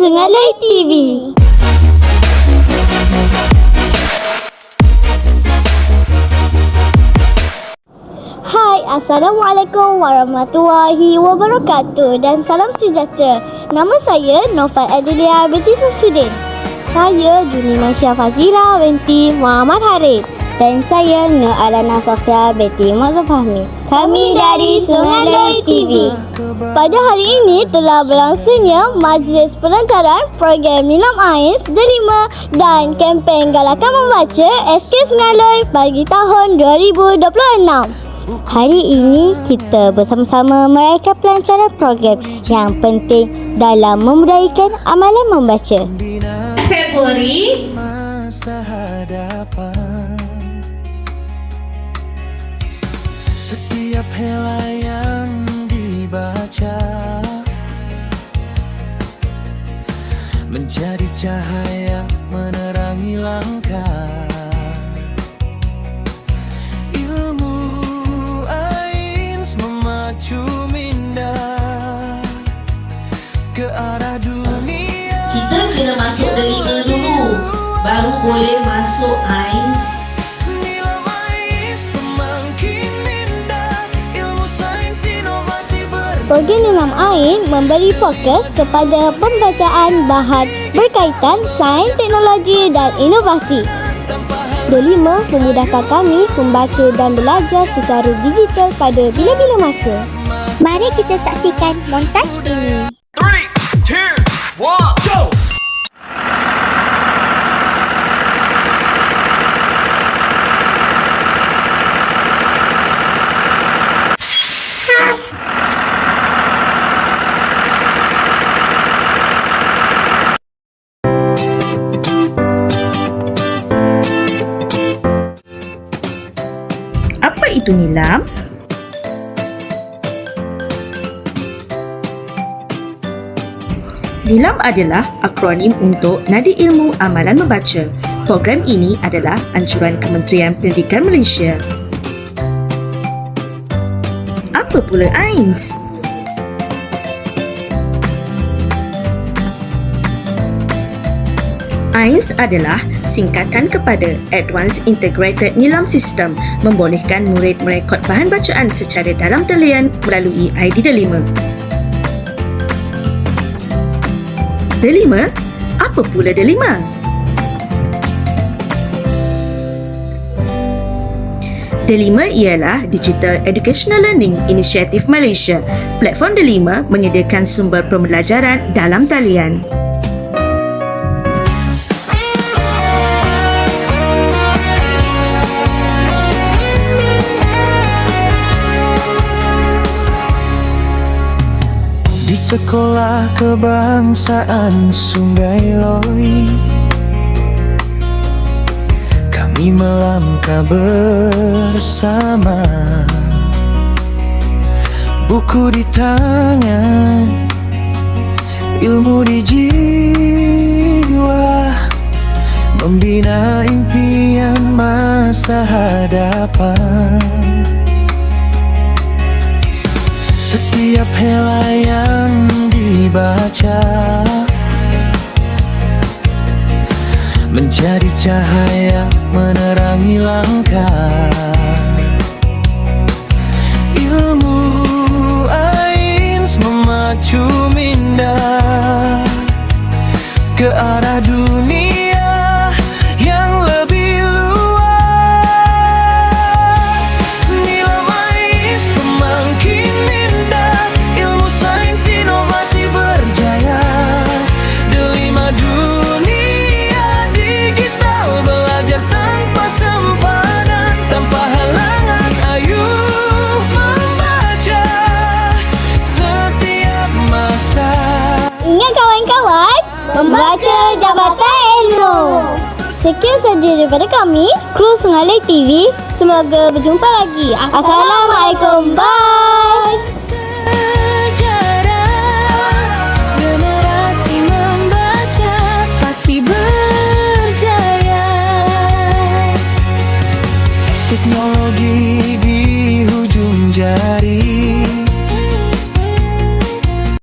Sungai TV. Hai, Assalamualaikum warahmatullahi wabarakatuh dan salam sejahtera. Nama saya Nofal Adelia binti Samsudin. Saya Juni Masya Fazila binti Muhammad Harith. Dan saya Nur Alana Sofia binti Mazhar Fahmi. Kami dari Sungai TV. Pada hari ini telah berlangsungnya Majlis Pelancaran Program Nilam Ais Delima dan kempen Galakan Membaca SK Sungai bagi tahun 2026. Hari ini kita bersama-sama meraihkan pelancaran program yang penting dalam memudahikan amalan membaca. Februari setiap helai dibaca menjadi cahaya menerangi langkah. Ilmu Ains memacu minda ke arah dunia. kita kena masuk delima dulu, baru boleh masuk Ains. Nilam Ais pemangkin minda, ilmu sains inovasi Program Nilam Ais memberi fokus kepada pembacaan bahan berkaitan sains, teknologi dan inovasi. Delima memudahkan kami membaca dan belajar secara digital pada bila-bila masa. Mari kita saksikan montaj ini. 3, 2, 1, go! Apa itu nilam? Nilam adalah akronim untuk Nadi Ilmu Amalan Membaca. Program ini adalah anjuran Kementerian Pendidikan Malaysia. Apa pula Ains? Ains adalah singkatan kepada Advanced Integrated Nilam System, membolehkan murid merekod bahan bacaan secara dalam talian melalui ID Delima. Delima? Apa pula Delima? Delima ialah Digital Educational Learning Initiative Malaysia. Platform Delima menyediakan sumber pembelajaran dalam talian. Di sekolah kebangsaan Sungai Loi, kami melangkah bersama, buku di tangan, ilmu di jiwa, membina impian masa hadapan. Setiap helai yang dibaca menjadi cahaya menerangi langkah. Ilmu Ains memacu minda ke arah dunia yang lebih luas. Nilam Ais pemangkin minda, ilmu sains inovasi berjaya. Delima dunia digital, belajar tanpa sempadan, tanpa halangan. Ayo membaca setiap masa. Ingat kawan-kawan, membaca Jabatan Ilmu. Sekian saja daripada kami, kru Sungai TV. Semoga berjumpa lagi. Assalamualaikum. Bye.